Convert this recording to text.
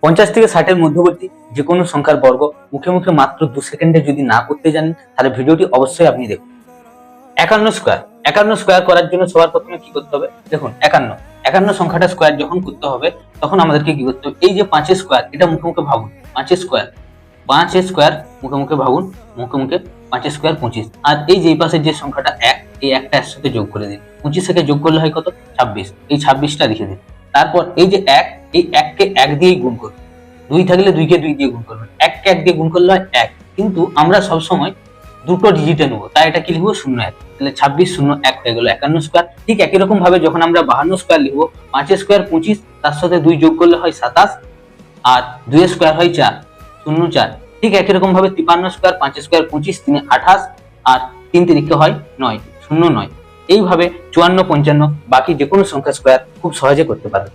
50 থেকে 60 মধ্যবর্তী যে কোনো সংখ্যার বর্গ মুখে মুখে মাত্র 2 সেকেন্ডে যদি না করতে জানেন তাহলে ভিডিওটি অবশ্যই আপনি দেখুন। 51 স্কয়ার করার জন্য সবার প্রথমে কি করতে হবে? দেখুন 51 সংখ্যাটা স্কয়ার যখন করতে হবে তখন আমাদেরকে কি করতে হবে? এই যে 5 স্কয়ার, এটা মুখে মুখে ভাবুন। 5 স্কয়ার মুখে মুখে ভাবুন, মুখে মুখে 5 স্কয়ার 25। আর এই যে পাশের যে সংখ্যাটা 1, এই একটা এর সাথে যোগ করে দিন। 25 থেকে যোগ করলে হয় কত? 26। এই 26টা লিখে দিন। তারপর এই যে 1, এই 1 কে 1 দিয়েই গুণ করুন। 2 থাকলে 2 কে 2 দিয়ে গুণ করবেন। 1 কে 1 দিয়ে গুণ করলে হয় 1। কিন্তু আমরা সব সময় দুটো ডিজিটে নেব, তাই এটা কি লিখবো? 01। তাহলে 26 01 হয়ে গেল 51 স্কয়ার। ঠিক একই রকম ভাবে যখন আমরা 52 স্কয়ার লিখবো, 5 স্কয়ার 25, তার সাথে 2 যোগ করলে হয় 27, আর 2 স্কয়ার হয় 4, 04। ঠিক একই রকম ভাবে 53 স্কয়ার, 5 স্কয়ার 25, 3 28, আর 3 তিরিকে হয় 9, 09। এইভাবে 54, 55 বাকি যে কোনো সংখ্যা স্কয়ার খুব সহজে করতে পারবেন।